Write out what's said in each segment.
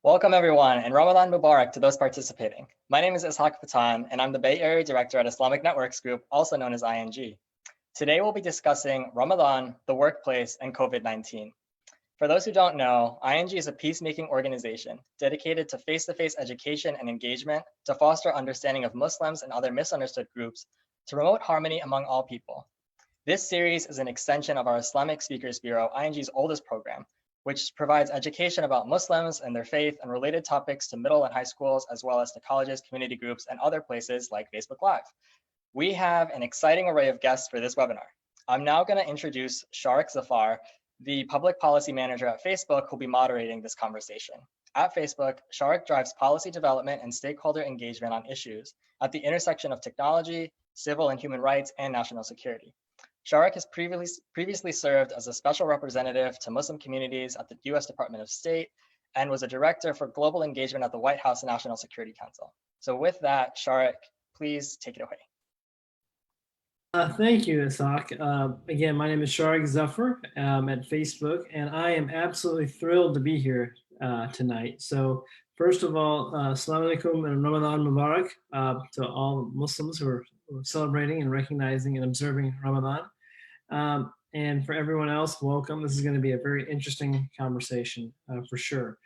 Welcome everyone, and Ramadan Mubarak to those participating. My name is Ishaq Patan, and I'm the Bay Area Director at Islamic Networks Group, also known as ING. Today we'll be discussing Ramadan, the workplace, and COVID-19. For those who don't know, ING is a peacemaking organization dedicated to face-to-face education and engagement to foster understanding of Muslims and other misunderstood groups to promote harmony among all people. This series is an extension of our Islamic Speakers Bureau, ING's oldest program, which provides education about Muslims and their faith and related topics to middle and high schools, as well as to colleges, community groups, and other places like Facebook Live. We have an exciting array of guests for this webinar. I'm now going to introduce Sharik Zafar, the Public Policy Manager at Facebook, who'll be moderating this conversation. At Facebook, Sharik drives policy development and stakeholder engagement on issues at the intersection of technology, civil and human rights, and national security. Sharik has previously served as a special representative to Muslim communities at the US Department of State and was a director for global engagement at the White House National Security Council. So with that, Sharik, please take it away. Thank you, Ishaq. Again, my name is Sharik Zafar at Facebook, and I am absolutely thrilled to be here tonight. So first of all, Assalamu alaikum and Ramadan Mubarak to all Muslims who are celebrating and recognizing and observing Ramadan. And for everyone else, welcome. This is going to be a very interesting conversation for sure.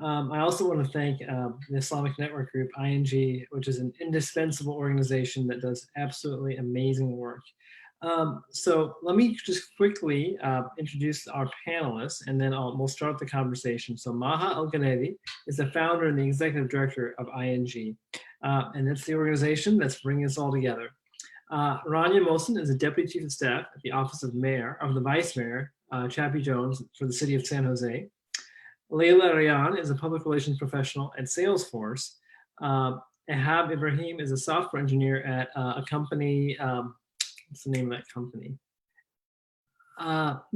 I also want to thank the Islamic Network Group, ING, which is an indispensable organization that does absolutely amazing work. So let me just quickly introduce our panelists, and then we'll start the conversation. So Maha Al-Ghanedi is the founder and the executive director of ING, and it's the organization that's bringing us all together. Rania Mohsen is the deputy chief of staff at the office of the vice mayor, Chappie Jones, for the city of San Jose. Leila Rayan is a public relations professional at Salesforce. Ahab Ibrahim is a software engineer at a company, what's the name of that company?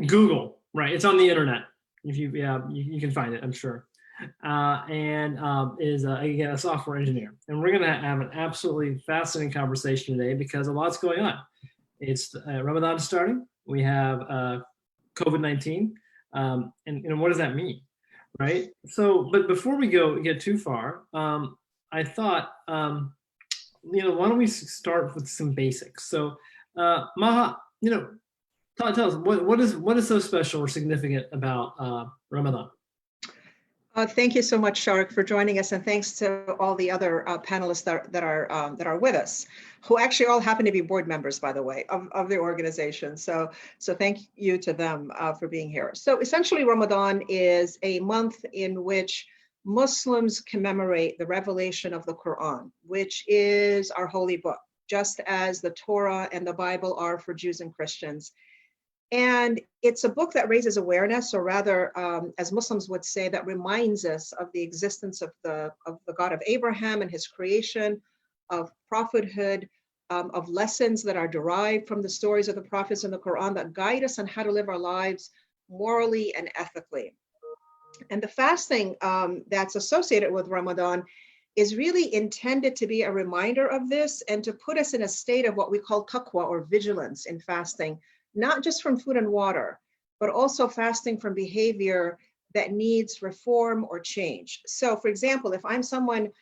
Google, right? It's on the internet. If you can find it, I'm sure. And is again a software engineer. And we're going to have an absolutely fascinating conversation today because a lot's going on. It's Ramadan starting. We have COVID-19, and what does that mean? Right. So, but before we get too far, I thought, why don't we start with some basics? So, Maha, tell us what is so special or significant about Ramadan? Thank you so much, Sharik, for joining us, and thanks to all the other panelists that are with us, who actually all happen to be board members, by the way, of the organization. So thank you to them for being here. So essentially, Ramadan is a month in which Muslims commemorate the revelation of the Quran, which is our holy book, just as the Torah and the Bible are for Jews and Christians. And it's a book that raises awareness, or rather, as Muslims would say, that reminds us of the existence of the God of Abraham and his creation, of prophethood, of lessons that are derived from the stories of the prophets in the Quran that guide us on how to live our lives morally and ethically. And the fasting that's associated with Ramadan is really intended to be a reminder of this and to put us in a state of what we call taqwa, or vigilance in fasting, not just from food and water, but also fasting from behavior that needs reform or change. So for example, if I'm someone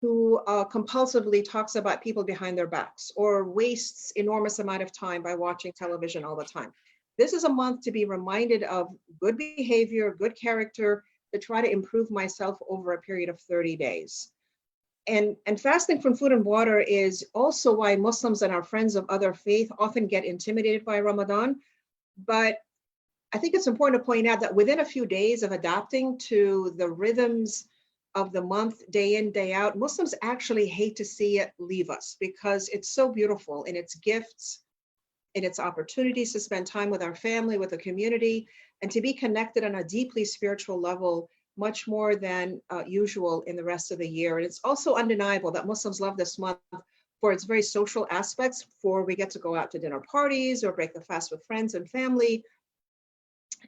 who compulsively talks about people behind their backs or wastes enormous amount of time by watching television all the time, this is a month to be reminded of good behavior, good character, to try to improve myself over a period of 30 days. And fasting from food and water is also why Muslims and our friends of other faith often get intimidated by Ramadan. But I think it's important to point out that within a few days of adapting to the rhythms of the month, day in, day out, Muslims actually hate to see it leave us because it's so beautiful in its gifts, in its opportunities to spend time with our family, with the community, and to be connected on a deeply spiritual level, much more than usual in the rest of the year. And it's also undeniable that Muslims love this month for its very social aspects, for we get to go out to dinner parties or break the fast with friends and family.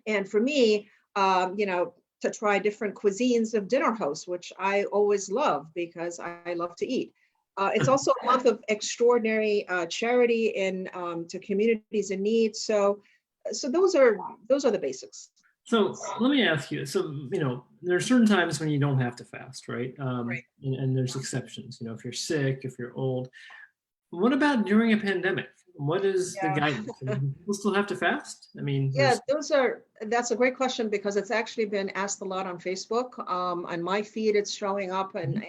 And for me, to try different cuisines of dinner hosts, which I always love because I love to eat. It's also a month of extraordinary charity to communities in need. So those are the basics. So let me ask you, so, there are certain times when you don't have to fast, right? Right. And there's exceptions, if you're sick, if you're old. What about during a pandemic? What is the Yeah. guidance? I mean, do people still have to fast? I mean, Yeah, there's, that's a great question because it's actually been asked a lot on Facebook. On my feed, it's showing up, and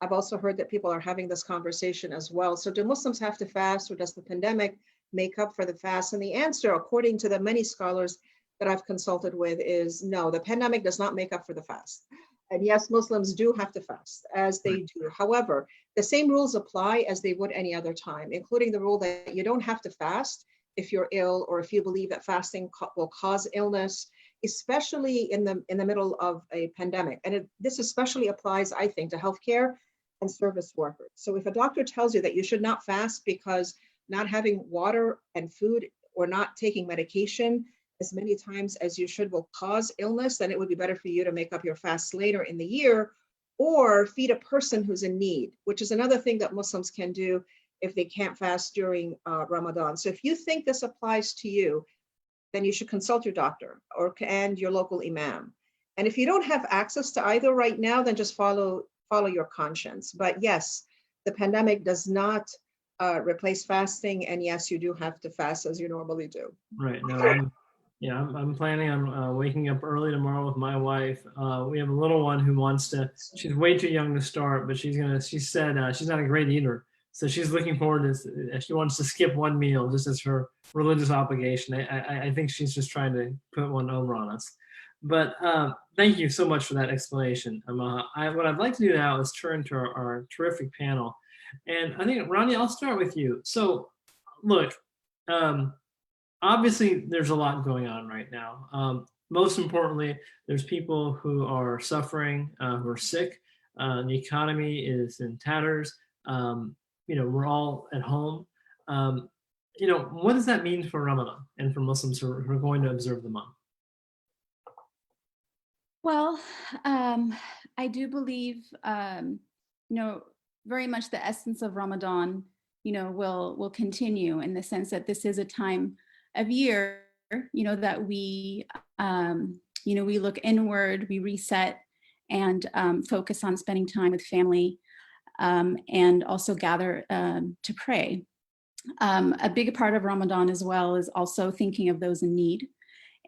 I've also heard that people are having this conversation as well. So do Muslims have to fast, or does the pandemic make up for the fast? And the answer, according to the many scholars that I've consulted with, is no, the pandemic does not make up for the fast. And yes, Muslims do have to fast, as they do. However, the same rules apply as they would any other time, including the rule that you don't have to fast if you're ill or if you believe that fasting will cause illness, especially in the middle of a pandemic. And this especially applies, I think, to healthcare and service workers. So if a doctor tells you that you should not fast because not having water and food or not taking medication as many times as you should will cause illness, then it would be better for you to make up your fast later in the year or feed a person who's in need, which is another thing that Muslims can do if they can't fast during Ramadan. So if you think this applies to you, then you should consult your doctor and your local imam. And if you don't have access to either right now, then just follow your conscience. But yes, the pandemic does not replace fasting. And yes, you do have to fast as you normally do. right. No, I'm planning on waking up early tomorrow with my wife. We have a little one who wants to, she's way too young to start, but she said she's not a great eater. So she's looking forward to, she wants to skip one meal just as her religious obligation. I think she's just trying to put one over on us. But thank you so much for that explanation. What I'd like to do now is turn to our terrific panel. And I think, Ronnie, I'll start with you. So look, obviously there's a lot going on right now. Most importantly, there's people who are suffering, who are sick. The economy is in tatters. We're all at home. What does that mean for Ramadan and for Muslims who are going to observe the month? Well, I do believe, very much the essence of Ramadan, will continue in the sense that this is a time of year, that we, we look inward, we reset, and focus on spending time with family, and also gather to pray. A big part of Ramadan as well is also thinking of those in need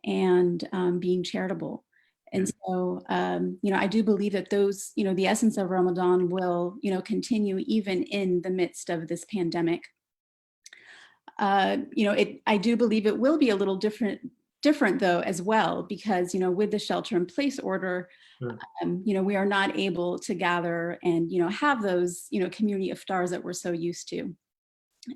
and being charitable. And so, I do believe that those, the essence of Ramadan will, continue even in the midst of this pandemic. I do believe it will be a little different though as well, because, with the shelter in place order, Sure. We are not able to gather and, have those, community iftars that we're so used to.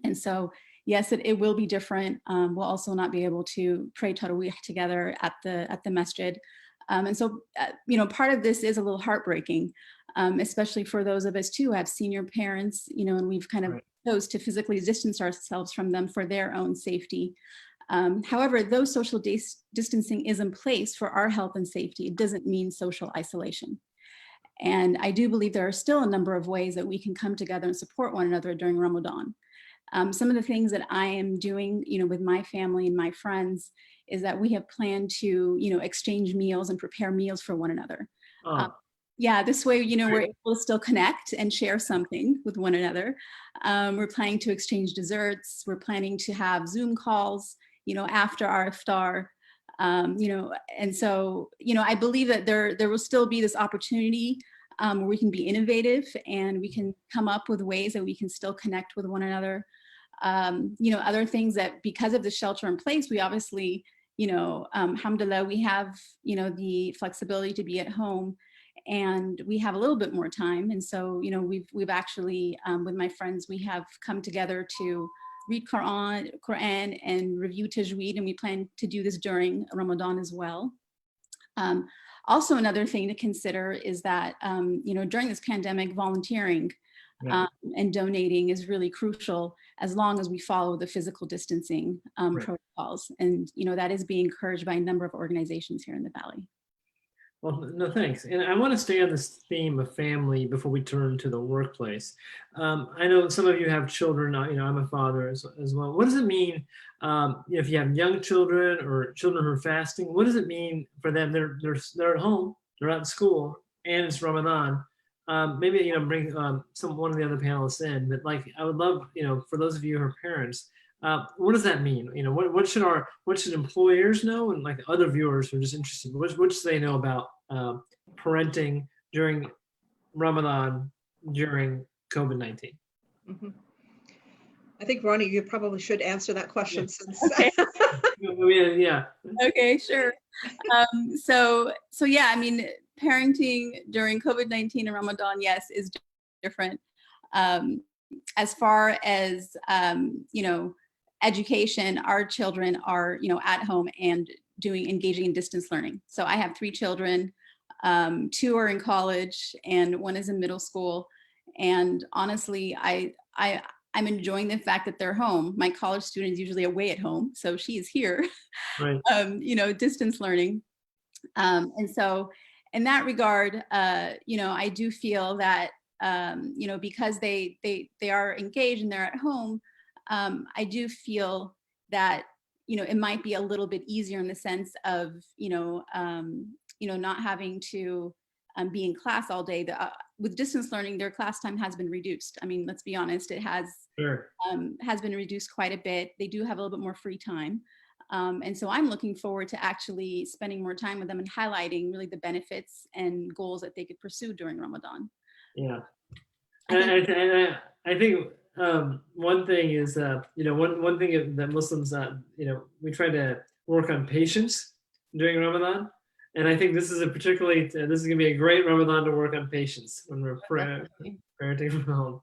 And so, yes, it will be different. We'll also not be able to pray Tarawih together at the masjid. And so, part of this is a little heartbreaking, especially for those of us too who have senior parents, and we've kind of chose to physically distance ourselves from them for their own safety. However, though social distancing is in place for our health and safety, it doesn't mean social isolation. And I do believe there are still a number of ways that we can come together and support one another during Ramadan. Some of the things that I am doing, with my family and my friends is that we have planned to, exchange meals and prepare meals for one another. This way, we're able to still connect and share something with one another. We're planning to exchange desserts. We're planning to have Zoom calls, after our iftar. And so, I believe that there will still be this opportunity where we can be innovative and we can come up with ways that we can still connect with one another. Other things that because of the shelter in place, we obviously, alhamdulillah, we have, the flexibility to be at home and we have a little bit more time. And so, we've actually, with my friends, we have come together to read Quran and review Tajweed, and we plan to do this during Ramadan as well. Also, another thing to consider is that, during this pandemic, volunteering and donating is really crucial as long as we follow the physical distancing protocols. And, that is being encouraged by a number of organizations here in the Valley. Well, no, thanks. And I want to stay on this theme of family before we turn to the workplace. I know some of you have children. I'm a father as well. What does it mean if you have young children or children who are fasting? What does it mean for them? They're at home, they're at school, and it's Ramadan. Maybe bring one of the other panelists in. But like, I would love for those of you who are parents. What does that mean? What should employers know, and like other viewers who are just interested, what should they know about parenting during Ramadan during COVID-19? Mhm. I think, Ronnie, you probably should answer that question since. Okay. Yeah. Okay, sure. So yeah, I mean, parenting during COVID-19 and Ramadan, yes, is different. As far as education, our children are at home and engaging in distance learning. So I have 3 children, 2 are in college and 1 is in middle school. And honestly, I'm enjoying the fact that they're home. My college student is usually away at home, so she is here, Right. Distance learning. And so in that regard, I do feel that, because they are engaged and they're at home, I do feel that, it might be a little bit easier in the sense of, not having to be in class all day. With distance learning, their class time has been reduced. I mean, let's be honest, it has been reduced quite a bit. They do have a little bit more free time. And so I'm looking forward to actually spending more time with them and highlighting really the benefits and goals that they could pursue during Ramadan. Yeah. I think one thing is, one thing that Muslims, we try to work on patience during Ramadan. And I think this is this is going to be a great Ramadan to work on patience when we're parenting from home.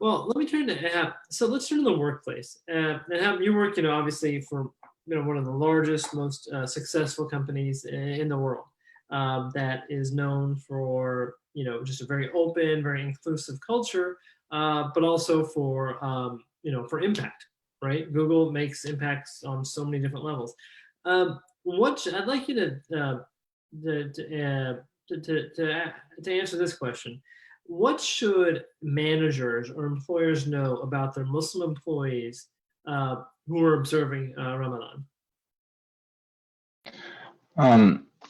Well, let me turn to so let's turn to the workplace. And you work, obviously for one of the largest, most successful companies in the world that is known for just a very open, very inclusive culture, but also for for impact. Right? Google makes impacts on so many different levels. I'd like you to answer this question. What should managers or employers know about their Muslim employees who are observing Ramadan?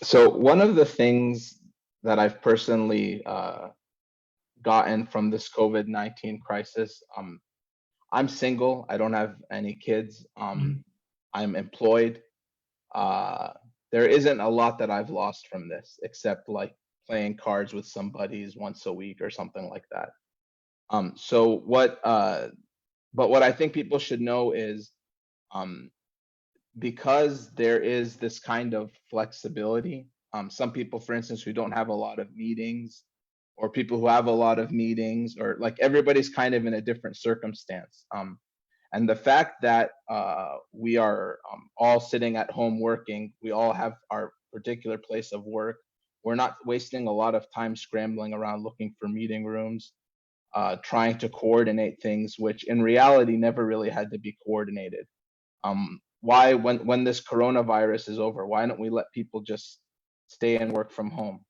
So one of the things that I've personally gotten from this COVID-19 crisis, I'm single. I don't have any kids. I'm employed. There isn't a lot that I've lost from this, except like playing cards with some buddies once a week or something like that. But what I think people should know is, because there is this kind of flexibility, some people, for instance, who don't have a lot of meetings, or people who have a lot of meetings, or like everybody's kind of in a different circumstance. And the fact that we are all sitting at home working, we all have our particular place of work. We're not wasting a lot of time scrambling around looking for meeting rooms, trying to coordinate things, which in reality never really had to be coordinated. Why, when this coronavirus is over, why don't we let people just stay and work from home,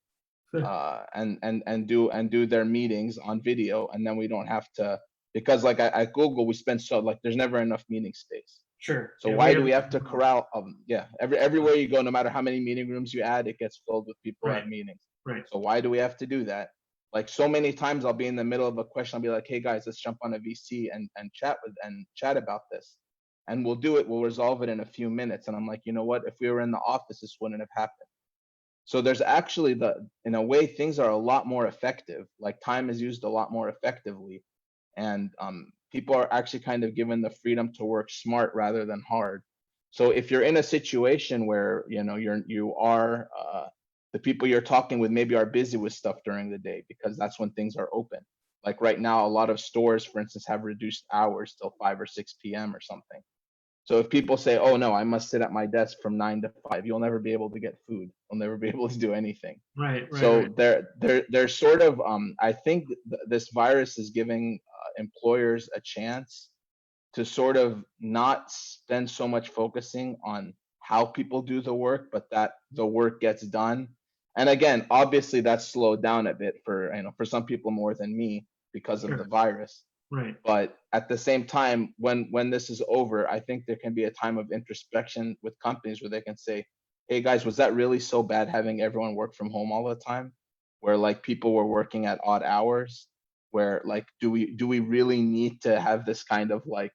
and do their meetings on video, and then we don't have to, because like at Google we spend there's never enough meeting space. Sure. So why do we have to corral? Everywhere you go, no matter how many meeting rooms you add, it gets filled with people at meetings. Right. So why do we have to do that? Like so many times I'll be in the middle of a question, I'll be like, hey guys, let's jump on a VC and chat about this. And we'll resolve it in a few minutes. And I'm like, you know what? If we were in the office, this wouldn't have happened. So there's actually in a way, things are a lot more effective. Like time is used a lot more effectively. And people are actually kind of given the freedom to work smart rather than hard. So if you're in a situation where, the people you're talking with maybe are busy with stuff during the day, because that's when things are open. Like right now, a lot of stores, for instance, have reduced hours till 5 or 6 p.m. or something. So if people say, oh no, I must sit at my desk from 9 to 5, you'll never be able to get food. You'll never be able to do anything. Right. So they're sort of, I think this virus is giving employers a chance to sort of not spend so much focusing on how people do the work, but that the work gets done And again, obviously that's slowed down a bit for, for some people more than me because of the Sure. virus. Right. But at the same time, when this is over, I think there can be a time of introspection with companies where they can say, hey guys, was that really so bad having everyone work from home all the time? Where like people were working at odd hours, where like do we really need to have this kind of like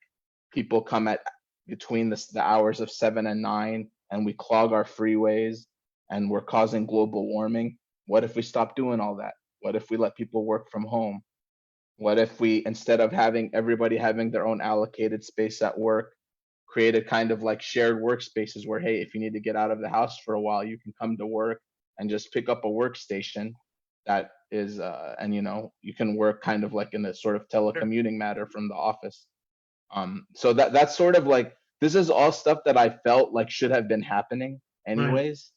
people come at between the hours of 7 and 9 and we clog our freeways and we're causing global warming? What if we stop doing all that? What if we let people work from home? What if we, instead of having everybody having their own allocated space at work, created kind of like shared workspaces where, hey, if you need to get out of the house for a while, you can come to work and just pick up a workstation that is, and you can work kind of like in a sort of telecommuting matter from the office. So that's sort of like, this is all stuff that I felt like should have been happening anyways.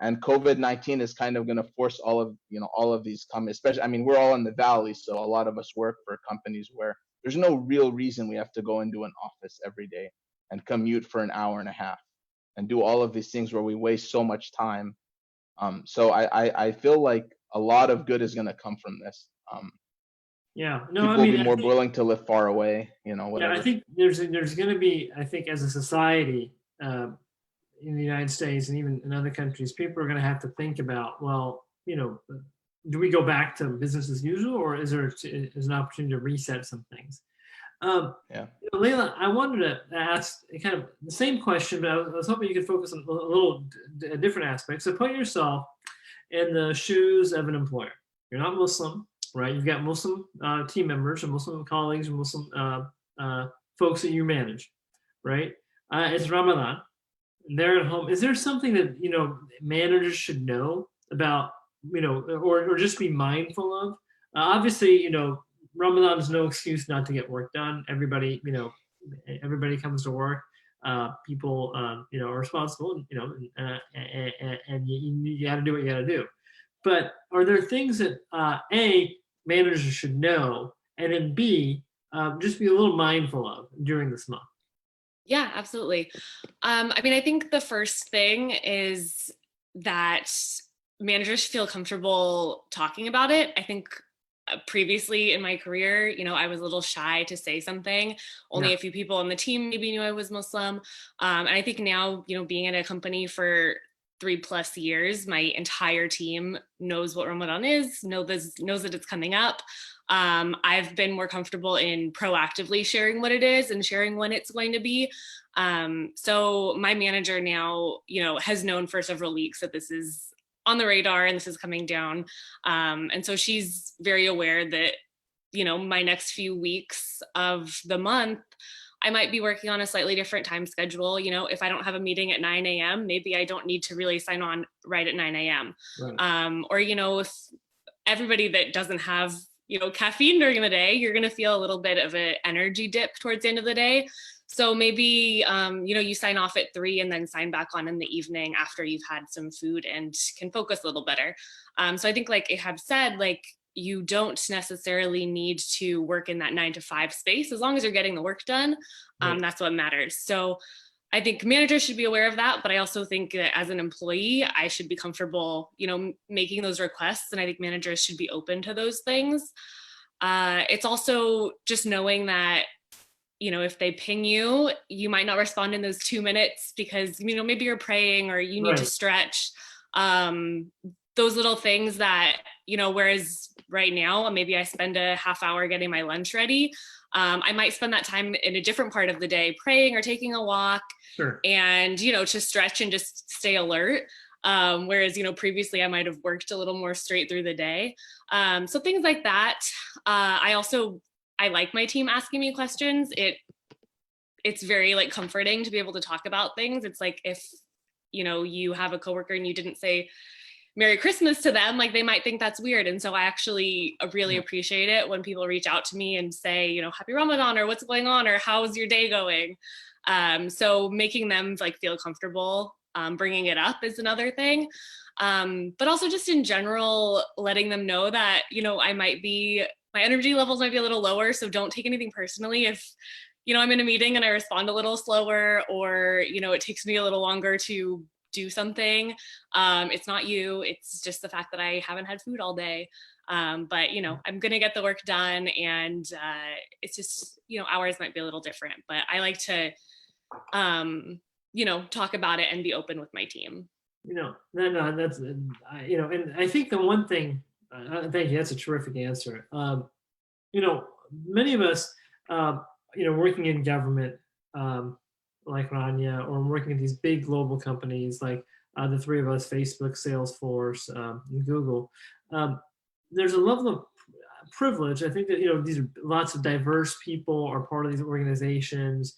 And COVID-19 is kind of going to force all of these companies, especially, I mean, we're all in the Valley, so a lot of us work for companies where there's no real reason we have to go into an office every day and commute for an hour and a half and do all of these things where we waste so much time. So I feel like a lot of good is going to come from this. Yeah. No, People I will mean, be more willing to live far away, yeah, whatever. I think there's going to be, I think as a society, in the United States and even in other countries, people are going to have to think about, well, do we go back to business as usual, or is an opportunity to reset some things? Yeah. Leila, I wanted to ask kind of the same question, but I was hoping you could focus on a different aspect. So put yourself in the shoes of an employer. You're not Muslim, right? You've got Muslim team members or Muslim colleagues or Muslim folks that you manage, right? It's Ramadan. They're at home. Is there something that managers should know about, or just be mindful of? Obviously, Ramadan is no excuse not to get work done. Everybody, everybody comes to work. People, are responsible. And you got to do what you got to do. But are there things that A, managers should know, and then B, just be a little mindful of during this month? Yeah, absolutely. I mean, I think the first thing is that managers feel comfortable talking about it. I think previously in my career, I was a little shy to say something. Only a few people on the team maybe knew I was Muslim. And I think now, being in a company for 3+ years, my entire team knows what Ramadan is, knows that it's coming up. I've been more comfortable in proactively sharing what it is and sharing when it's going to be. So my manager now, has known for several weeks that this is on the radar and this is coming down. And so she's very aware that, my next few weeks of the month, I might be working on a slightly different time schedule. If I don't have a meeting at 9 a.m., maybe I don't need to really sign on right at 9 a.m. Right. Or, if everybody that doesn't have, caffeine during the day, you're going to feel a little bit of an energy dip towards the end of the day. So maybe, you sign off at 3 and then sign back on in the evening after you've had some food and can focus a little better. So I think like Ihab said, like, you don't necessarily need to work in that 9 to 5 space. As long as you're getting the work done, that's what matters. So I think managers should be aware of that, but I also think that as an employee, I should be comfortable, making those requests. And I think managers should be open to those things. It's also just knowing that, if they ping you, you might not respond in those 2 minutes because, maybe you're praying or you need to stretch. Those little things that, whereas right now, maybe I spend a half hour getting my lunch ready. I might spend that time in a different part of the day praying or taking a walk and, to stretch and just stay alert. Whereas, previously I might have worked a little more straight through the day. So things like that. I like my team asking me questions. It's very like comforting to be able to talk about things. It's like if, you have a coworker and you didn't say Merry Christmas to them, like they might think that's weird. And so I actually really appreciate it when people reach out to me and say, Happy Ramadan, or what's going on, or how's your day going? So making them like feel comfortable, bringing it up is another thing. But also just in general, letting them know that, my energy levels might be a little lower. So don't take anything personally if, I'm in a meeting and I respond a little slower, or, it takes me a little longer to do something. It's not you, it's just the fact that I haven't had food all day. But I'm gonna get the work done, and it's just, hours might be a little different, but I like to talk about it and be open with my team. No, that's, and I think the one thing, thank you, that's a terrific answer. Many of us, working in government, like Rania, or working at these big global companies like the three of us, Facebook, Salesforce, and Google, there's a level of privilege. I think that, these are lots of diverse people are part of these organizations.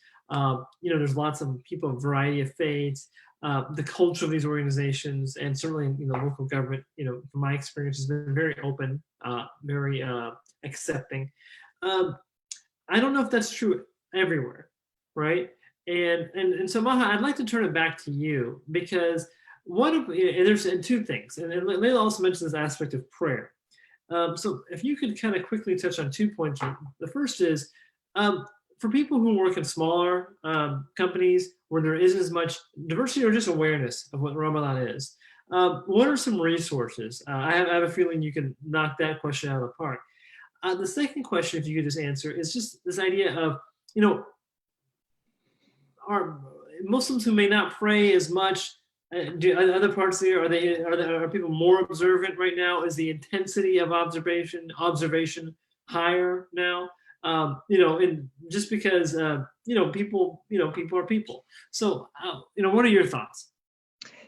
There's lots of people of a variety of faiths. The culture of these organizations, and certainly local government, from my experience, has been very open, very accepting. I don't know if that's true everywhere, right? And so Maha, I'd like to turn it back to you, because there's two things, and Leila also mentioned this aspect of prayer. So if you could kind of quickly touch on 2 points. The first is, for people who work in smaller companies where there isn't as much diversity or just awareness of what Ramadan is, what are some resources? I have a feeling you can knock that question out of the park. The second question, if you could just answer, is just this idea of, are Muslims who may not pray as much, do other parts of the year, are people more observant right now? Is the intensity of observation higher now? And just because people are people. So what are your thoughts?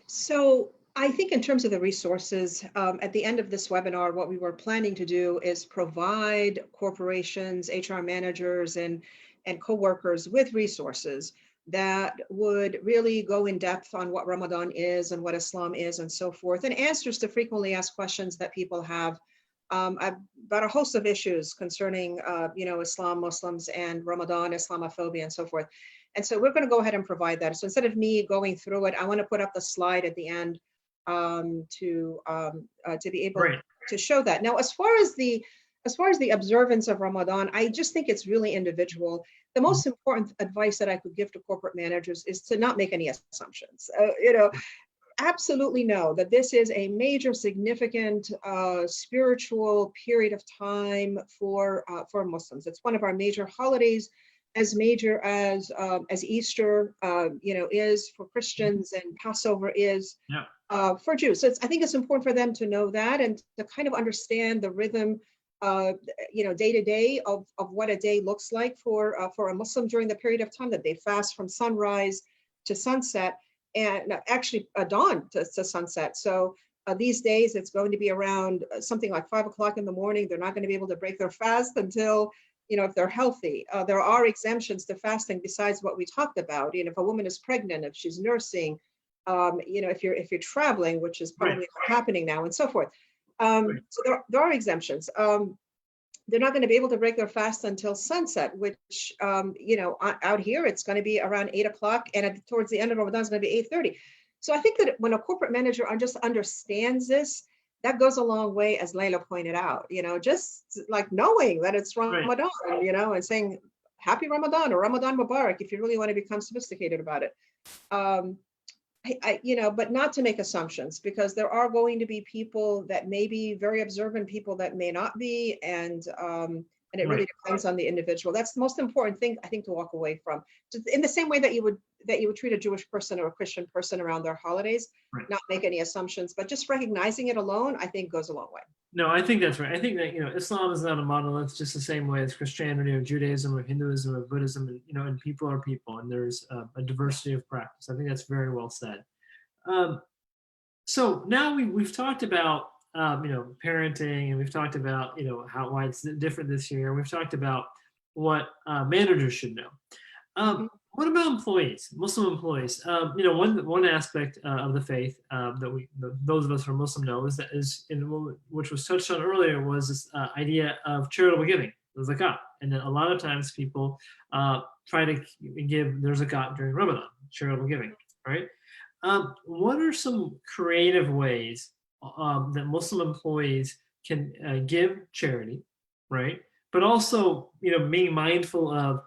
So I think in terms of the resources, at the end of this webinar, what we were planning to do is provide corporations, HR managers, and coworkers with resources that would really go in depth on what Ramadan is and what Islam is and so forth, and answers to frequently asked questions that people have about a host of issues concerning, Islam, Muslims, and Ramadan, Islamophobia, and so forth. And so we're going to go ahead and provide that. So instead of me going through it, I want to put up the slide at the end to be able to show that. Now, as far as the observance of Ramadan, I just think it's really individual. The most important advice that I could give to corporate managers is to not make any assumptions. Absolutely know that this is a major, significant spiritual period of time for Muslims. It's one of our major holidays, as major as Easter, is for Christians, and Passover is for Jews. So I think it's important for them to know that, and to kind of understand the rhythm, day to day of what a day looks like for a Muslim during the period of time that they fast from sunrise to sunset. And actually dawn to sunset. So these days it's going to be around something like 5 o'clock in the morning. They're not going to be able to break their fast until, if they're healthy. There are exemptions to fasting besides what we talked about. If a woman is pregnant, if she's nursing, if you're traveling, which is probably happening now, and so forth. So there are exemptions. They're not going to be able to break their fast until sunset, which, out here, it's going to be around 8 o'clock, and towards the end of Ramadan, it's going to be 8:30. So I think that when a corporate manager just understands this, that goes a long way, as Leila pointed out, just like knowing that it's Ramadan, and saying happy Ramadan or Ramadan Mubarak, if you really want to become sophisticated about it. But not to make assumptions, because there are going to be people that may be very observant, people that may not be, and it really depends on the individual. That's the most important thing, I think, to walk away from. Just in the same way that you would treat a Jewish person or a Christian person around their holidays, not make any assumptions, but just recognizing it alone, I think, goes a long way. No, I think that's right. I think that Islam is not a monolith, just the same way as Christianity or Judaism or Hinduism or Buddhism, and people are people, and there's a diversity of practice. I think that's very well said. So now we've talked about parenting, and we've talked about why it's different this year. We've talked about what managers should know. What about employees, Muslim employees? One aspect of the faith that those of us who are Muslim know which was touched on earlier, was this idea of charitable giving, the zakat, and then a lot of times people try to give their zakat during Ramadan, charitable giving, right? What are some creative ways that Muslim employees can give charity, right? But also, being mindful of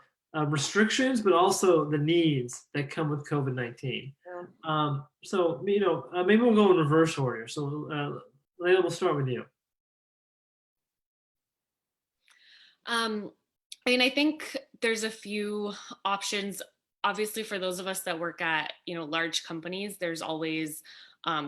restrictions, but also the needs that come with COVID-19. So, maybe we'll go in reverse order. So, Layla, we'll start with you. I mean, I think there's a few options. Obviously, for those of us that work at, large companies, there's always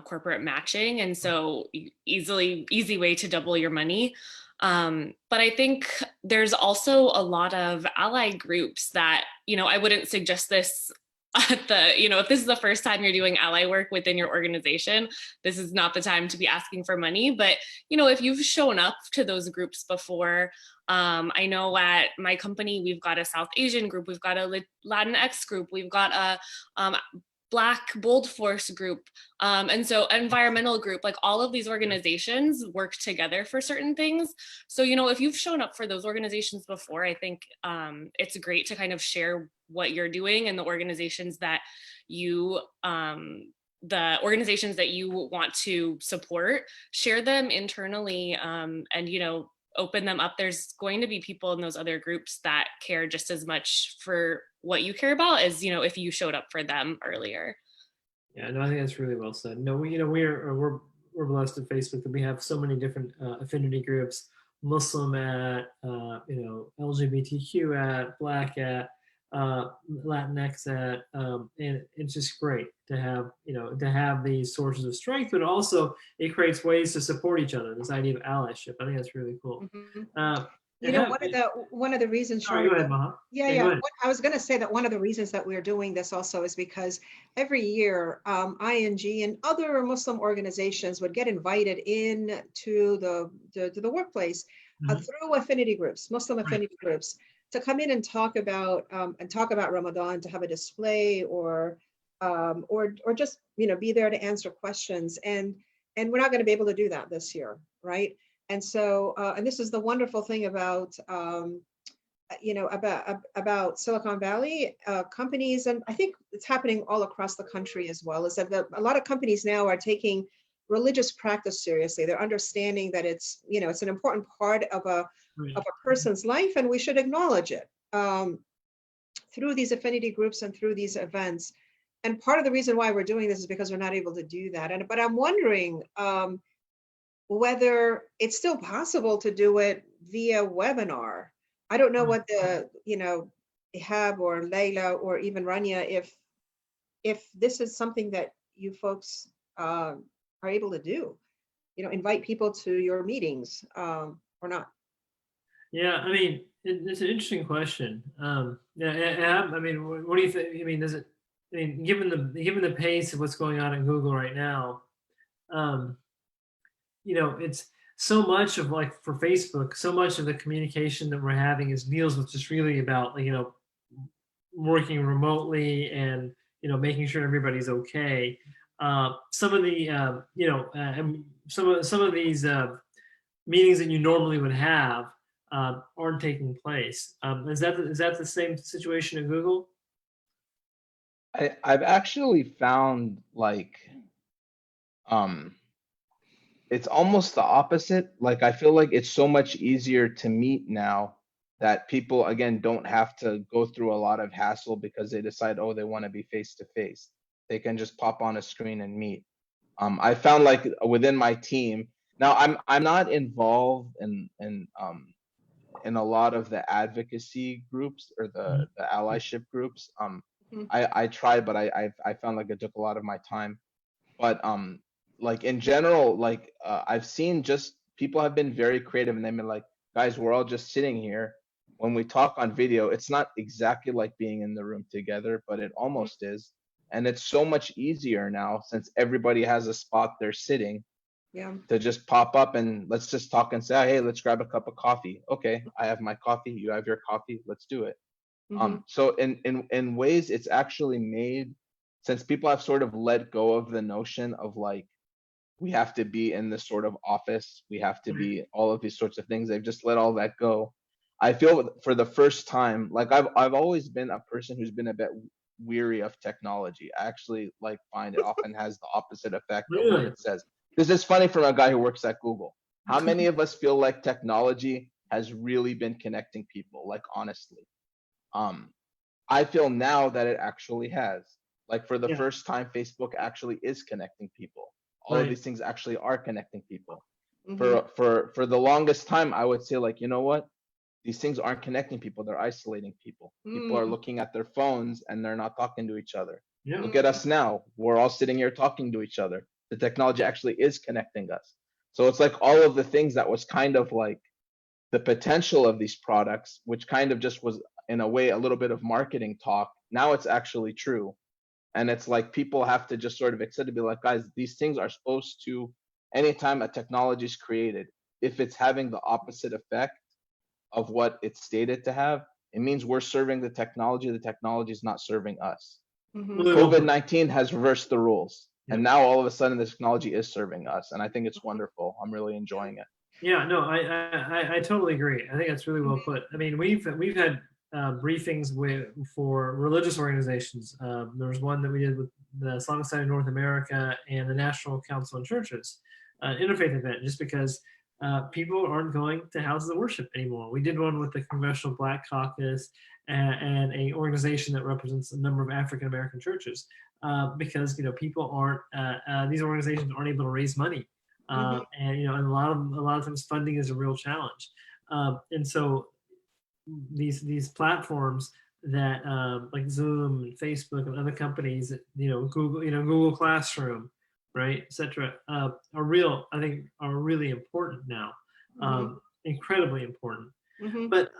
corporate matching. And so easy way to double your money. But I think there's also a lot of ally groups that, I wouldn't suggest this at if this is the first time you're doing ally work within your organization, this is not the time to be asking for money. But, if you've shown up to those groups before, I know at my company, we've got a South Asian group, we've got a Latinx group, we've got a Black Bold Force group, and so environmental group, like all of these organizations work together for certain things. So, if you've shown up for those organizations before, I think it's great to kind of share what you're doing and the organizations that you want to support, share them internally, and open them up. There's going to be people in those other groups that care just as much for what you care about as, if you showed up for them earlier. Yeah, no, I think that's really well said. No, we're blessed at Facebook that we have so many different affinity groups, Muslim at, LGBTQ at, Black at, Latinx at, and it's just great to have these sources of strength, but also it creates ways to support each other. This idea of allyship, I think that's really cool. One of the reasons. Sorry, go ahead, Maha. Yeah. I was going to say that one of the reasons that we're doing this also is because every year ING and other Muslim organizations would get invited in to the workplace through affinity groups, Muslim affinity groups, to come in and talk about Ramadan, to have a display or just be there to answer questions, and we're not going to be able to do that this year, right? And so and this is the wonderful thing about about Silicon Valley companies, and I think it's happening all across the country as well, is that a lot of companies now are taking religious practice seriously. They're understanding that it's it's an important part of a person's life, and we should acknowledge it through these affinity groups and through these events. And part of the reason why we're doing this is because we're not able to do that. But I'm wondering whether it's still possible to do it via webinar. I don't know what the Ihab or Layla or even Rania, if this is something that you folks are able to do, invite people to your meetings or not. Yeah, I mean, it's an interesting question. Yeah, I mean, what do you think? I mean, given the pace of what's going on in Google right now, it's so much of, like, for Facebook, so much of the communication that we're having deals with just really about, working remotely and, making sure everybody's okay. Some of the, some of these meetings that you normally would have aren't taking place. Is that the same situation at Google? I've actually found, like, it's almost the opposite. Like, I feel like it's so much easier to meet now that people, again, don't have to go through a lot of hassle because they decide, oh, they want to be face to face. They can just pop on a screen and meet. I found, like, within my team now, I'm not involved in a lot of the advocacy groups or the allyship groups. I tried, but I found like it took a lot of my time. But like in general, like I've seen just people have been very creative, and they've been like, guys, we're all just sitting here. When we talk on video, it's not exactly like being in the room together, but it almost is. And it's so much easier now since everybody has a spot they're sitting. Yeah. To just pop up and let's just talk and say, hey, let's grab a cup of coffee. Okay, I have my coffee, you have your coffee, let's do it. So in ways it's actually made, since people have sort of let go of the notion of like we have to be in this sort of office, we have to be all of these sorts of things, they've just let all that go. I feel for the first time, like I've always been a person who's been a bit weary of technology. I actually like find it often has the opposite effect of what it says. This is funny from a guy who works at Google. How many of us feel like technology has really been connecting people, like honestly? I feel now that it actually has. Like for the Yeah. first time, Facebook actually is connecting people. All of Right. these things actually are connecting people. Mhm. For the longest time, I would say like, you know what? These things aren't connecting people, they're isolating people. People are Mm, looking at their phones and they're not talking to each other. Yeah. Look at us now. We're all sitting here talking to each other. The technology actually is connecting us. So it's like all of the things that was kind of like the potential of these products, which kind of just was in a way a little bit of marketing talk. Now it's actually true. And it's like people have to just sort of accept to be like, guys, these things are supposed to, anytime a technology is created, if it's having the opposite effect of what it's stated to have, it means we're serving the technology is not serving us. mhm. Really well put. COVID-19 has reversed the rules. Yep. And now all of a sudden the technology is serving us. And I think it's wonderful. I'm really enjoying it. Yeah, no, I totally agree. I think that's really well put. I mean, we've had briefings for religious organizations. There was one that we did with the Islamic Society of North America and the National Council on Churches, interfaith event, just because people aren't going to houses of worship anymore. We did one with the Congressional Black Caucus and a organization that represents a number of African American churches, because people aren't these organizations aren't able to raise money. And and a lot of times funding is a real challenge, and so these platforms that like Zoom and Facebook and other companies, Google, Google Classroom, right, etc., are really important now, incredibly important. Mhm. But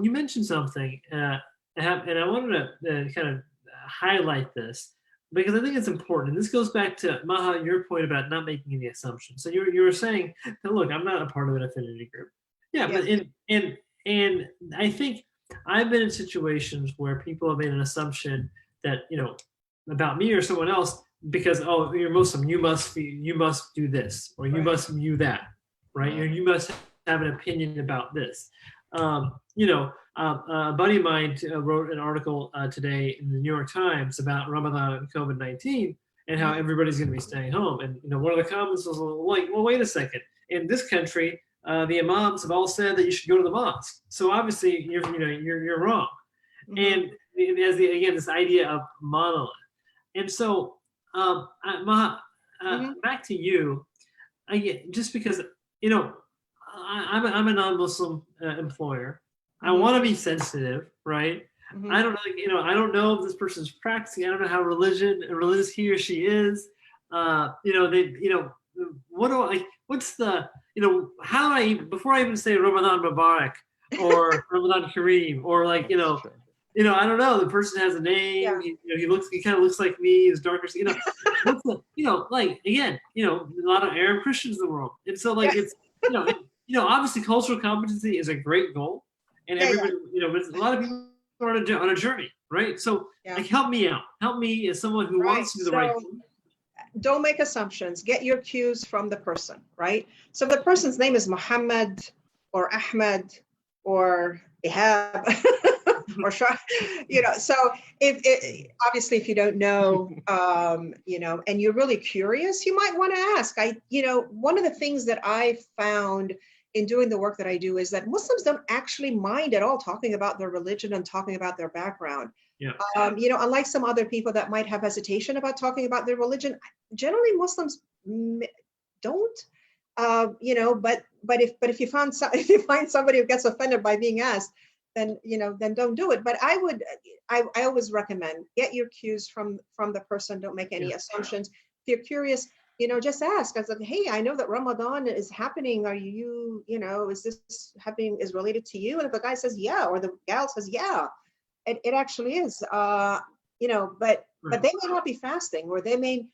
you mentioned something, and I wanted to kind of highlight this because I think it's important. And this goes back to Maha, your point about not making any assumptions. So you were saying that, look, I'm not a part of an affinity group. Yeah, but and I think I've been in situations where people have made an assumption that about me or someone else because, oh, you're Muslim, you must do this or you must view that, right? You must have an opinion about this. A buddy of mine wrote an article today in the New York Times about Ramadan and COVID-19 and how everybody's going to be staying home. And one of the comments was like, well, wait a second. In this country, the imams have all said that you should go to the mosque. So obviously, you're wrong. And again, this idea of monolith. And so, Maha, back to you. Just because I'm a non-Muslim employer. I want to be sensitive, right? I don't know, I don't know if this person's practicing. I don't know how religious he or she is. What do I? What's the? How do I? Before I even say Ramadan Mubarak or Ramadan Kareem or I don't know. The person has a name. Yeah. He kind of looks like me. He's darker. What's the? Again, a lot of Arab Christians in the world, and so it's obviously cultural competency is a great goal, and everybody, but a lot of people are on a journey, right? So help me out. Help me as someone who wants to do the right thing. Don't make assumptions. Get your cues from the person, right? So if the person's name is Muhammad or Ahmed or Ihab or Shah, so obviously if you don't know, and you're really curious, you might want to ask. One of the things that I found in doing the work that I do is that Muslims don't actually mind at all talking about their religion and talking about their background. Yeah. Unlike some other people that might have hesitation about talking about their religion, generally Muslims don't. But if you find somebody who gets offended by being asked, then don't do it. But I always recommend get your cues from the person. Don't make any assumptions. If you're curious, just ask. I was like, hey, I know that Ramadan is happening. Are you, is this happening? Is related to you? And if the guy says yeah, or the gal says yeah. It actually is, but they may not be fasting, or they may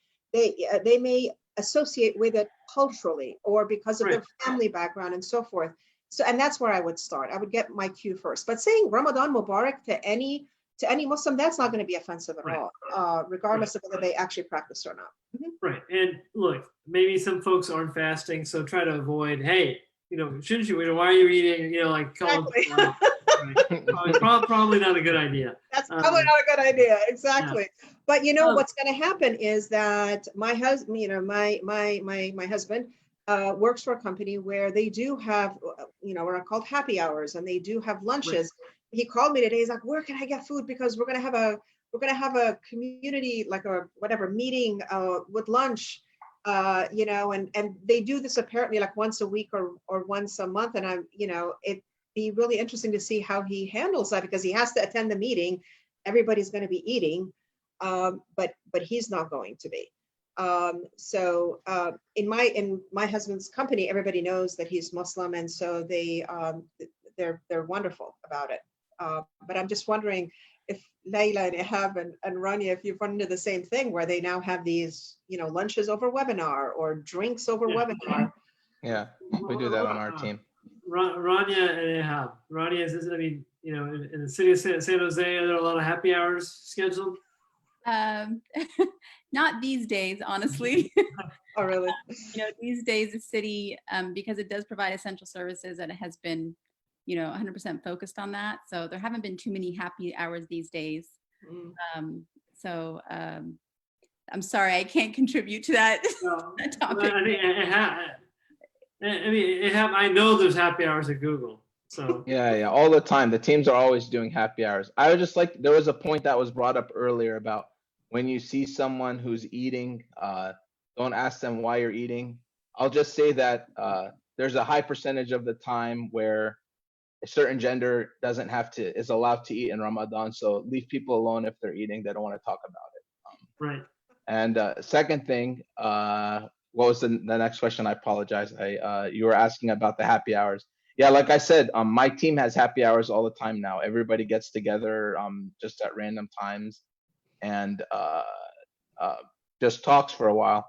associate with it culturally, or because of their family background and so forth. So, and that's where I would start. I would get my cue first. But saying Ramadan Mubarak to any Muslim, that's not going to be offensive at all, regardless of whether they actually practice or not. Right. And look, maybe some folks aren't fasting, so try to avoid. Hey, shouldn't you? Why are you eating? Exactly. Probably not a good idea. That's probably not a good idea. Exactly. Yeah. But what's going to happen is that my husband, my husband works for a company where they do have, what are called happy hours, and they do have lunches. Right. He called me today. He's like, where can I get food? Because we're going to have we're going to have a community, like a whatever meeting with lunch, and they do this apparently like once a week or once a month. And it'd be really interesting to see how he handles that, because he has to attend the meeting. Everybody's going to be eating, but he's not going to be. In my husband's company, everybody knows that he's Muslim, and so they're wonderful about it. But I'm just wondering if Layla and Ehab and Rania, if you've run into the same thing where they now have these, lunches over webinar or drinks over webinar. Yeah, we do that on our team. Rania and Ehab. Rania, in the city of San Jose, are there a lot of happy hours scheduled? Not these days, honestly. Oh, really? These days the city, because it does provide essential services, and it has been, 100% focused on that. So there haven't been too many happy hours these days. I'm sorry, I can't contribute to that, that topic. I know there's happy hours at Google. So yeah, all the time. The teams are always doing happy hours. I was just like, there was a point that was brought up earlier about when you see someone who's eating, don't ask them why you're eating. I'll just say that there's a high percentage of the time where a certain gender is allowed to eat in Ramadan. So leave people alone if they're eating. They don't want to talk about it. Right. And second thing, what was the next question? I apologize. You were asking about the happy hours. Yeah, like I said, my team has happy hours all the time now. Everybody gets together just at random times and just talks for a while.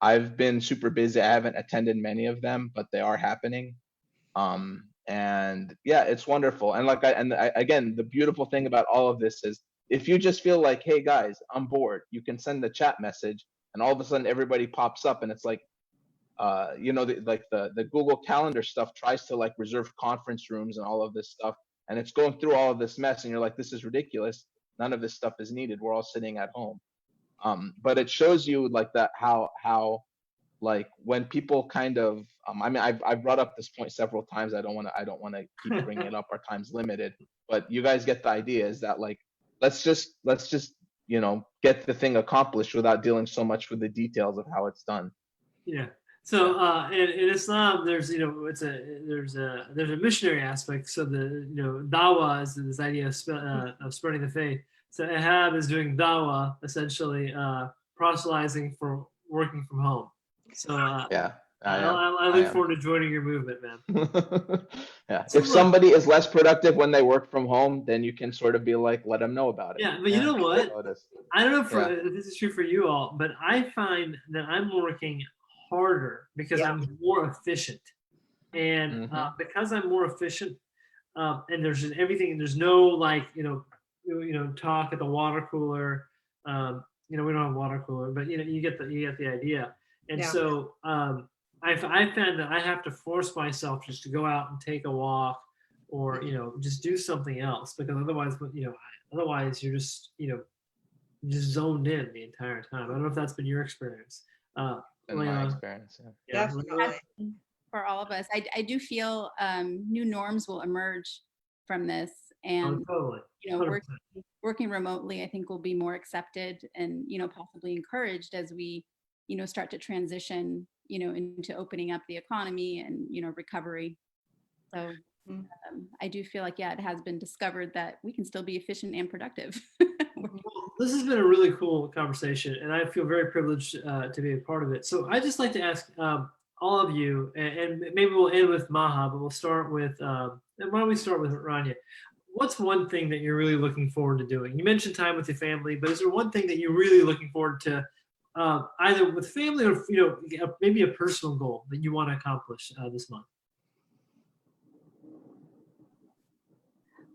I've been super busy. I haven't attended many of them, but they are happening. And yeah, it's wonderful. And again, the beautiful thing about all of this is if you just feel like, hey guys, I'm bored, you can send the chat message and all of a sudden everybody pops up, and it's like, the Google Calendar stuff tries to reserve conference rooms and all of this stuff, and it's going through all of this mess, and you're like, this is ridiculous. None of this stuff is needed. We're all sitting at home. But it shows you how when people kind of, I've brought up this point several times. I don't want to keep bringing it up. Our time's limited, but you guys get the idea. Is that let's just get the thing accomplished without dealing so much with the details of how it's done. Yeah. So in Islam, there's there's a missionary aspect. So the dawah is this idea of spreading the faith. So Ehab is doing dawah, essentially proselytizing for working from home. So I look forward to joining your movement, man. Yeah. So if somebody is less productive when they work from home, then you can sort of be like, let them know about it. Yeah, but you know what? I don't know if this is true for you all, but I find that I'm working harder because I'm more efficient. And because I'm more efficient, and there's just everything, there's no talk at the water cooler. We don't have a water cooler, but you get the idea. And so I found that I have to force myself just to go out and take a walk, or just do something else, because otherwise you're just just zoned in the entire time. I don't know if that's been your experience. In my experience, yeah. For all of us, I do feel new norms will emerge from this, and totally. Working remotely, I think, will be more accepted and possibly encouraged as we start to transition into opening up the economy and recovery. So I do feel like it has been discovered that we can still be efficient and productive. Well, this has been a really cool conversation, and I feel very privileged to be a part of it. So I'd just like to ask all of you, and maybe we'll end with Maha, but we'll start with, and why don't we start with Rania? What's one thing that you're really looking forward to doing? You mentioned time with your family, but is there one thing that you're really looking forward to, either with family or maybe a personal goal that you want to accomplish this month?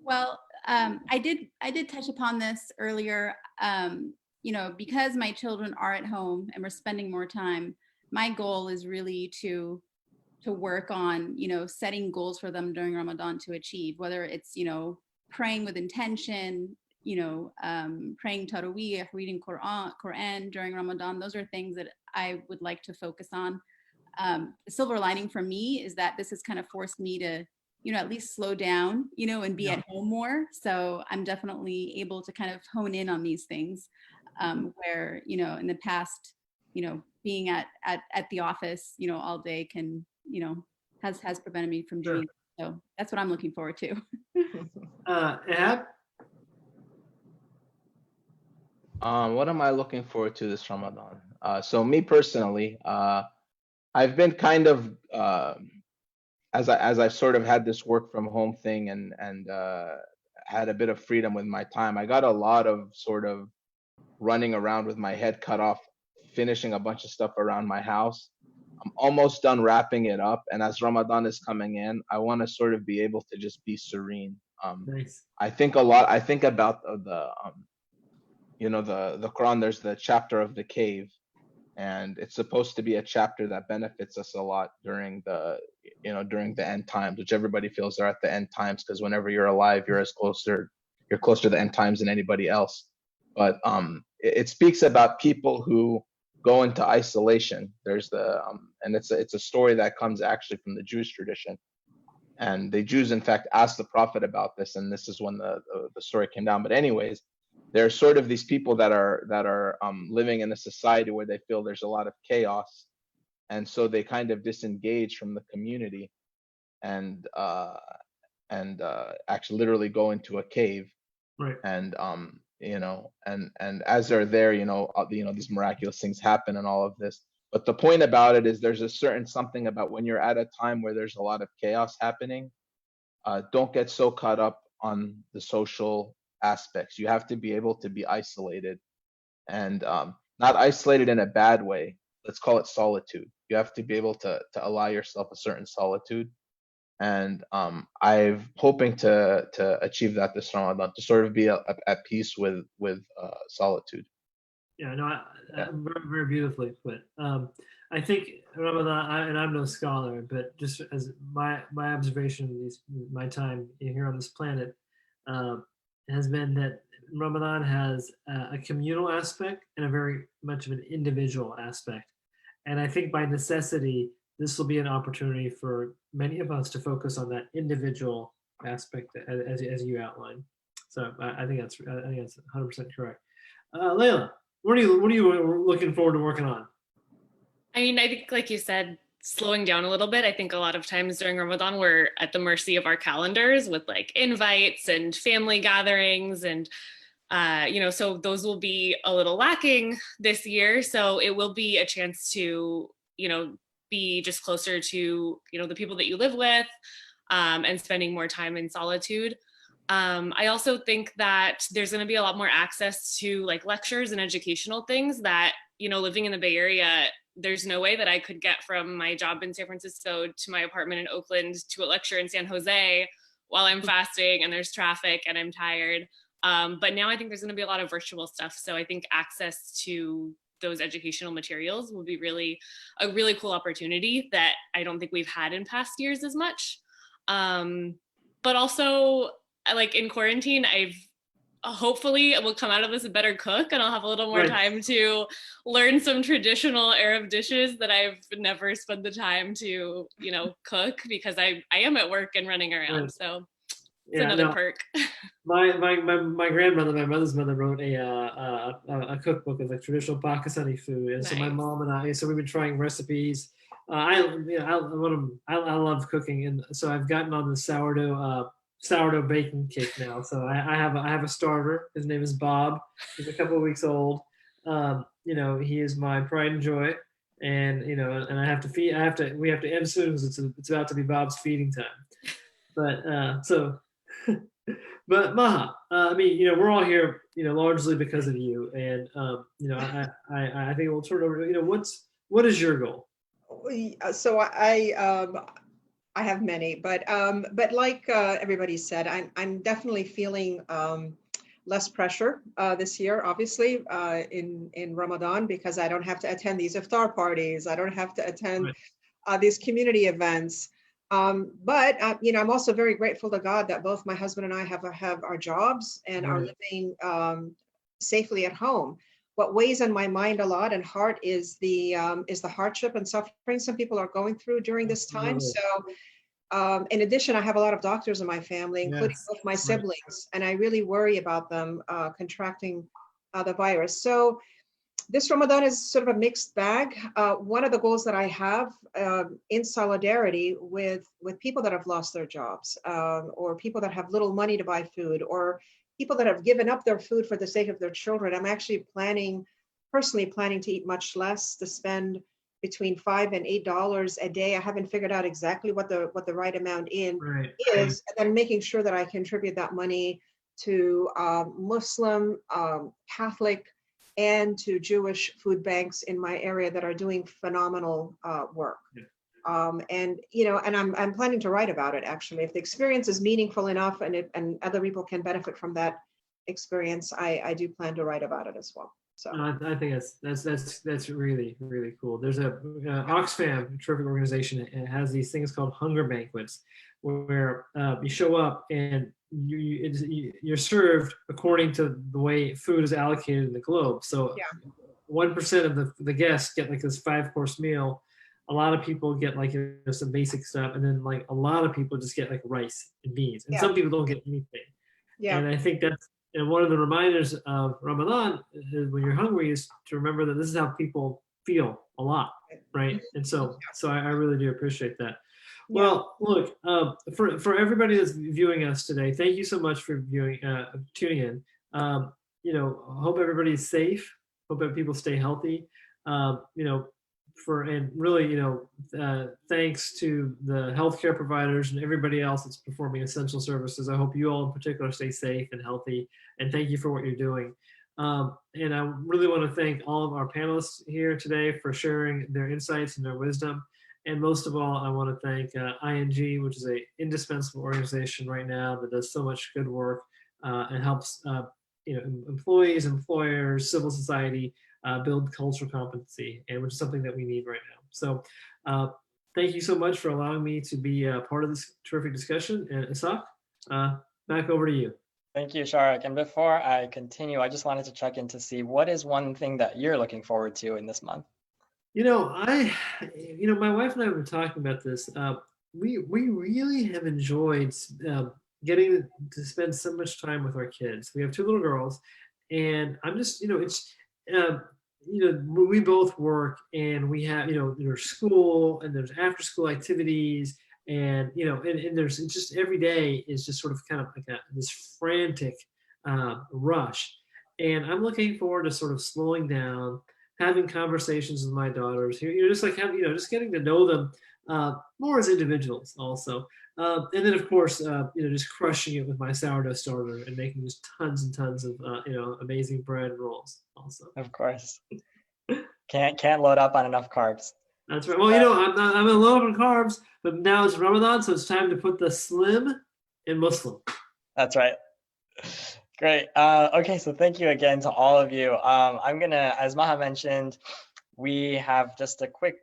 Well, I did touch upon this earlier. Because my children are at home and we're spending more time, my goal is really to work on setting goals for them during Ramadan to achieve, whether it's praying with intention, praying Taraweeh, reading Quran during Ramadan. Those are things that I would like to focus on. The silver lining for me is that this has kind of forced me to at least slow down, and be Yeah. at home more. So I'm definitely able to kind of hone in on these things, where, in the past, being at the office, all day can, has prevented me from Sure. doing. So that's what I'm looking forward to. Ehab? What am I looking forward to this Ramadan? So me personally, I've been kind of as I sort of had this work from home thing and had a bit of freedom with my time. I got a lot of sort of running around with my head cut off, finishing a bunch of stuff around my house. I'm almost done wrapping it up, and as Ramadan is coming in, I want to sort of be able to just be serene. Nice. I think a lot. I think about the Quran. There's the chapter of the cave, and it's supposed to be a chapter that benefits us a lot during the end times, which everybody feels they're at the end times, because whenever you're alive, you're closer to the end times than anybody else. But it speaks about people who go into isolation. There's and it's a story that comes actually from the Jewish tradition, and the Jews in fact asked the prophet about this, and this is when the story came down. But anyways, there's sort of these people that are living in a society where they feel there's a lot of chaos, and so they kind of disengage from the community and actually literally go into a cave. Right. And and as they're there, these miraculous things happen and all of this. But the point about it is there's a certain something about when you're at a time where there's a lot of chaos happening, don't get so caught up on the social aspects. You have to be able to be isolated, and not isolated in a bad way. Let's call it solitude. You have to be able to allow yourself a certain solitude. And I'm hoping to achieve that this Ramadan, to sort of be at peace with solitude. Yeah, no, Yeah. very, very beautifully put. I think Ramadan, and I'm no scholar, but just as my observation, my time here on this planet, has been that Ramadan has a communal aspect and a very much of an individual aspect. And I think by necessity, this will be an opportunity for many of us to focus on that individual aspect as you outlined. So I think that's 100% correct. Layla, what are you looking forward to working on? I mean, I think, like you said, slowing down a little bit. I think a lot of times during Ramadan, we're at the mercy of our calendars with like invites and family gatherings. And, so those will be a little lacking this year. So it will be a chance to, be just closer to, the people that you live with, and spending more time in solitude. I also think that there's going to be a lot more access to like lectures and educational things that, living in the Bay Area, there's no way that I could get from my job in San Francisco to my apartment in Oakland to a lecture in San Jose while I'm fasting and there's traffic and I'm tired. But now I think there's going to be a lot of virtual stuff. So I think access to those educational materials will be a really cool opportunity that I don't think we've had in past years as much. But also, like in quarantine, hopefully will come out of this a better cook, and I'll have a little more time to learn some traditional Arab dishes that I've never spent the time to, cook, because I am at work and running around. So it's another perk. My grandmother, my mother's mother, wrote a cookbook of like traditional Pakistani food, and so my mom and I, so we've been trying recipes. I love cooking, and so I've gotten on the sourdough baking kick now. So I have a starter. His name is Bob. He's a couple of weeks old. He is my pride and joy, and and we have to end soon because it's about to be Bob's feeding time. But but Maha, we're all here, largely because of you, and I think we'll turn over to what is your goal? So I have many, but like everybody said, I'm definitely feeling less pressure this year, obviously, in Ramadan, because I don't have to attend these iftar parties. I don't have to attend these community events. But I'm also very grateful to God that both my husband and I have our jobs and are living safely at home. What weighs on my mind a lot and heart is the hardship and suffering some people are going through during this time. So In addition, I have a lot of doctors in my family, including Yes, both my right. siblings, and I really worry about them contracting the virus. So this Ramadan is sort of a mixed bag. One of the goals that I have in solidarity with people that have lost their jobs, or people that have little money to buy food, or people that have given up their food for the sake of their children. I'm actually personally planning to eat much less, to spend between $5 and $8 a day. I haven't figured out exactly what the right amount Right. is, and then making sure that I contribute that money to Muslim, Catholic, and to Jewish food banks in my area that are doing phenomenal work. And I'm planning to write about it, actually. If the experience is meaningful enough and other people can benefit from that experience, I do plan to write about it as well. So No, I think that's really, really cool. There's a Oxfam, a terrific organization, and it has these things called hunger banquets, where you show up and you're served according to the way food is allocated in the globe. So yeah, 1% of the guests get like this 5-course meal. A lot of people get like some basic stuff, and then like a lot of people just get like rice and beans, and yeah, some people don't get anything. yeah, And I think that's one of the reminders of Ramadan is when you're hungry is to remember that this is how people feel a lot, right? And so I really do appreciate that. yeah. Well, look, for everybody that's viewing us today, thank you so much for tuning in. Hope everybody's safe. Hope that people stay healthy. Thanks to the healthcare providers and everybody else that's performing essential services. I hope you all in particular stay safe and healthy, and thank you for what you're doing. And I really want to thank all of our panelists here today for sharing their insights and their wisdom. And most of all, I want to thank ING, which is an indispensable organization right now that does so much good work and helps employees, employers, civil society build cultural competency, and which is something that we need right now. So thank you so much for allowing me to be a part of this terrific discussion. And Ishaq, back over to you. Thank you, Sharik. And before I continue, I just wanted to check in to see what is one thing that you're looking forward to in this month? My wife and I were talking about this. We really have enjoyed getting to spend so much time with our kids. We have 2 little girls, and I'm just, we both work, and we have, there's school and there's after school activities, and and there's just every day is just sort of kind of like this frantic rush, and I'm looking forward to sort of slowing down, having conversations with my daughters, just like just getting to know them more as individuals also. And then of course, just crushing it with my sourdough starter and making just tons and tons of, amazing bread and rolls also. Of course. Can't load up on enough carbs. That's right. Well, I'm gonna load up on carbs, but now it's Ramadan, so it's time to put the slim in Muslim. That's right. Great. Okay, so thank you again to all of you. I'm gonna, as Maha mentioned, we have just a quick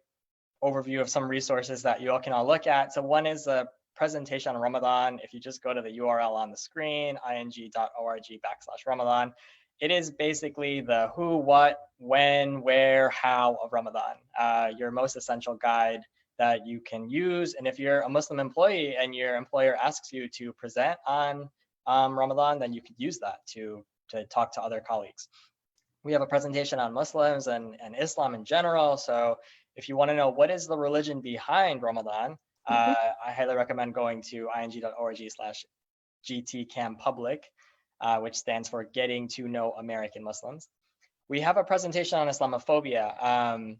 overview of some resources that you all can all look at. So one is a presentation on Ramadan. If you just go to the URL on the screen, ing.org/Ramadan, it is basically the who, what, when, where, how of Ramadan, your most essential guide that you can use. And if you're a Muslim employee and your employer asks you to present on Ramadan, then you could use that to talk to other colleagues. We have a presentation on Muslims and Islam in general. So if you want to know what is the religion behind Ramadan, I highly recommend going to ing.org/GTCamPublic, which stands for Getting to Know American Muslims. We have a presentation on Islamophobia.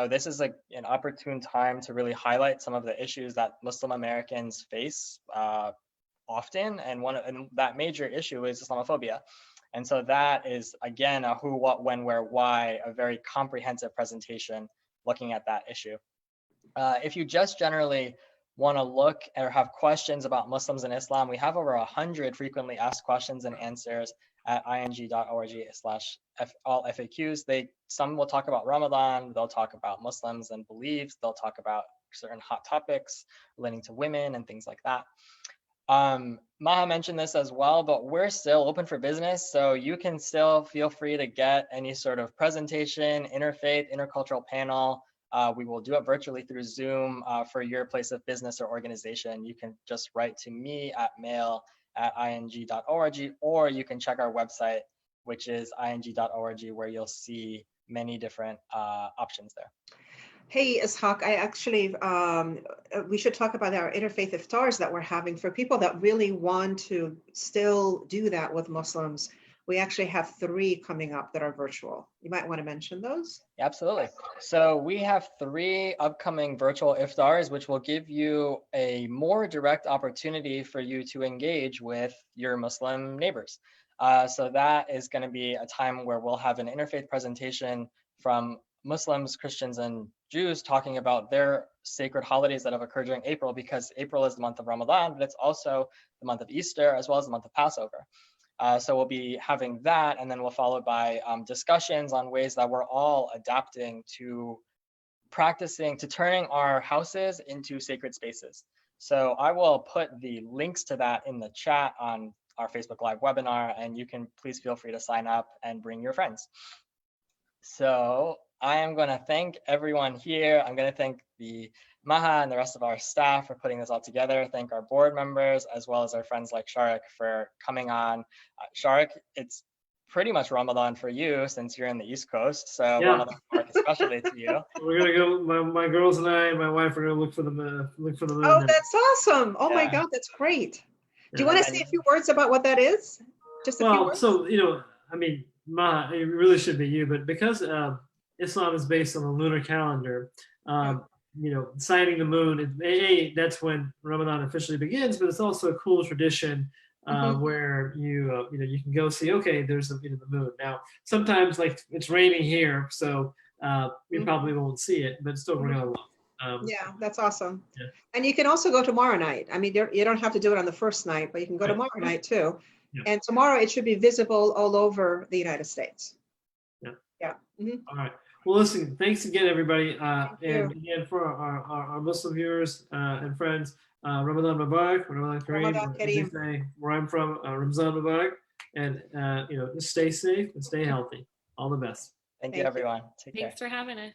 This is an opportune time to really highlight some of the issues that Muslim Americans face often, and that major issue is Islamophobia. And so that is, again, a who, what, when, where, why, a very comprehensive presentation looking at that issue. If you just generally want to look or have questions about Muslims and Islam, we have over 100 frequently asked questions and answers at ing.org/all-FAQs. Some will talk about Ramadan, they'll talk about Muslims and beliefs, they'll talk about certain hot topics relating to women and things like that. Maha mentioned this as well, but we're still open for business, so you can still feel free to get any sort of presentation, interfaith, intercultural panel, We will do it virtually through Zoom for your place of business or organization. You can just write to me at mail@ing.org, or you can check our website, which is ing.org, where you'll see many different options there. Hey, Ishaq, I actually, we should talk about our interfaith iftars that we're having for people that really want to still do that with Muslims. We actually have 3 coming up that are virtual. You might want to mention those. Absolutely. So we have 3 upcoming virtual iftars, which will give you a more direct opportunity for you to engage with your Muslim neighbors. So that is going to be a time where we'll have an interfaith presentation from Muslims, Christians, and Jews talking about their sacred holidays that have occurred during April, because April is the month of Ramadan, but it's also the month of Easter, as well as the month of Passover. So we'll be having that, and then we'll follow by discussions on ways that we're all adapting to practicing, to turning our houses into sacred spaces. So I will put the links to that in the chat on our Facebook Live webinar, and you can please feel free to sign up and bring your friends. So I am going to thank everyone here. I'm going to thank the Maha and the rest of our staff for putting this all together. Thank our board members, as well as our friends like Sharik for coming on. Sharik, it's pretty much Ramadan for you since you're in the East Coast. So Yeah. Ramadan especially to you. We're gonna go. My girls and I, and my wife, are gonna look for the moon. Oh, now. that's awesome. Oh my Yeah. God, that's great. Do you Yeah. want to say a few words about what that is? Just a few Well, words? so I mean, Maha, it really should be you, but because Islam is based on the lunar calendar, sighting the moon, that's when Ramadan officially begins. But it's also a cool tradition where you can go see. Okay, there's the moon. Now, sometimes like it's raining here, so you probably won't see it, but still we're gonna look. Yeah, that's awesome. Yeah. And you can also go tomorrow night. I mean, you don't have to do it on the first night, but you can go tomorrow night too. Yeah. And tomorrow it should be visible all over the United States. Yeah. Yeah. All right. Well, listen, thanks again, everybody. And you. again, for our Muslim viewers and friends, Ramadan Mubarak, Ramadan Kareem, Ramadan as they Kareem. say, where I'm from, Ramzan Mubarak. And, just stay safe and stay healthy. All the best. Thank Thank you, you. everyone. Take care. Thanks for having us.